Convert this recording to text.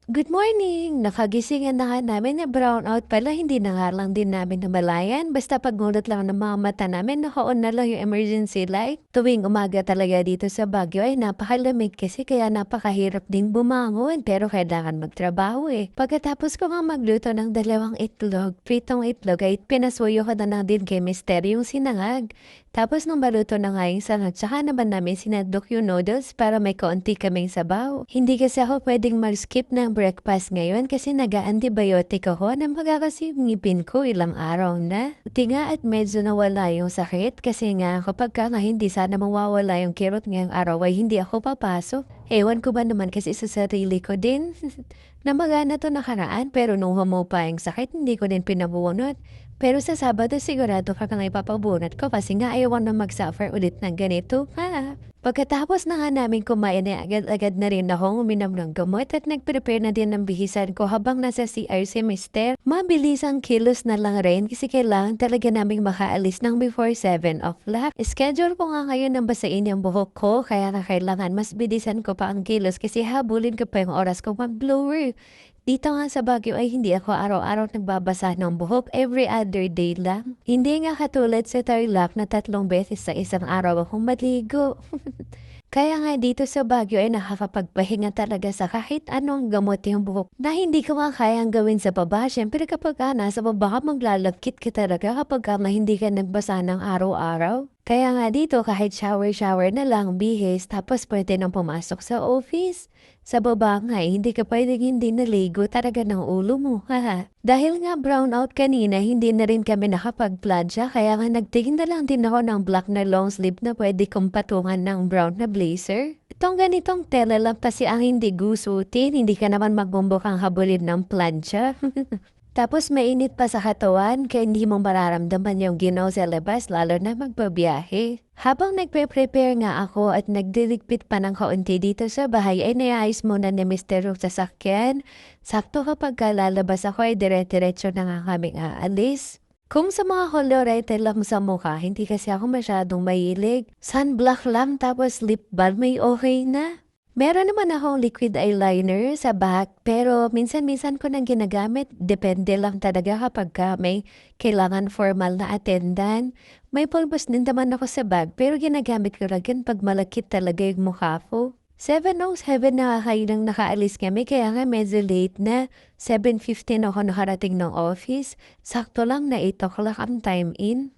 Good morning! Nakagisingan na nga namin na brownout pala, hindi na nga lang din namin namalayan. Basta pagmulat lang ng mga mata namin, naka-on na lang yung emergency light. Tuwing umaga talaga dito sa Baguio ay napakalamig kasi kaya napakahirap din bumangon pero kailangan magtrabaho eh. Pagkatapos ko nga magluto ng dalawang itlog, pritong itlog ay pinasuyo ko na lang din kay Mister yung sinangag. Tapos nung maluto na nga yung sanag, tsaka naman namin sinadok yung noodles para may kaunti kaming sabaw. Hindi kasi ako pwedeng mag-skip ng breakfast ngayon kasi nag-antibiotic ako na magkakasi yung ngipin ko ilang araw na. Buti nga at medyo nawala yung sakit kasi nga kapag ka nga hindi sana mawawala yung kirot ngayong araw ay hindi ako papasok. Ewan ko ba naman kasi sa sarili ko din. Namagana to nakaraan pero nung pa yung sakit hindi ko din pinabunot. Pero sa Sabado sigurado ka kang ipapabunot ko kasi nga ayaw na mag-suffer ulit ng ganito ha. Pagkatapos na nga namin kumain ay agad-agad na rin akong uminom ng gamot at nag-prepare na din ng bihisan ko habang nasa CR si Mister. Mabilis ang kilos na lang rin kasi kailangan talaga naming makaalis ng before 7 o'clock. Schedule ko nga ngayon ng basain yung buhok ko kaya kailangan mas bilisan ko pa ang kilos kasi habulin ko pa yung oras ko mag-blower. Dito nga sa Baguio ay hindi ako araw-araw nagbabasa ng buhok, every other day lang. Hindi nga katulad sa Tarlac na 3 beses sa isang araw akong maligo. Kaya nga dito sa Baguio ay nakakapagpahinga talaga sa kahit anong gamot yung buhok na hindi ko nga kayang gawin sa baba. Siyempre kapag nasa baba ka maglalagkit ka talaga kapag hindi ka nagbasa ng araw-araw. Kaya nga dito kahit shower-shower na lang bihis tapos pwede nang pumasok sa office. Sa baba nga hindi ka pwedeng hindi naligo talaga ng ulo mo. Haha. Dahil nga brownout kanina hindi na rin kami nakapag-plancha kaya nga nagtingin na lang din ako ng black na long sleeve na pwede kong patungan ng brown na blazer. Itong ganitong tela lang kasi ang hindi gusutin, hindi ka naman magbumbukang habulin ng plancha. Tapos mainit pa sa katawan kaya hindi mo mararamdaman yung ginaw sa labas lalo na magbabiyahe. Habang nagpe-prepare nga ako at nagdiligpit pa ng kaunti dito sa bahay ay naayos muna ni Mr. yung sasakyan. Sakto kapag lalabas ako ay dire-diretso na nga kaming aalis. Kung sa mga kolorete lang sa mukha, hindi kasi ako masyadong mahilig. Sunblock lang tapos lip balm may okay na. Meron naman akong liquid eyeliner sa bag pero minsan-minsan ko nang ginagamit. Depende lang talaga kapag may kailangan formal na attendan. May pulbos din naman ako sa bag pero ginagamit ko lang yun pag malakit talaga yung mukha ko. 7:07 na kayo nang nakaalis kami kaya nga medyo late na. 7:15 ako nakarating ng office. Sakto lang na 8 o'clock ang time in.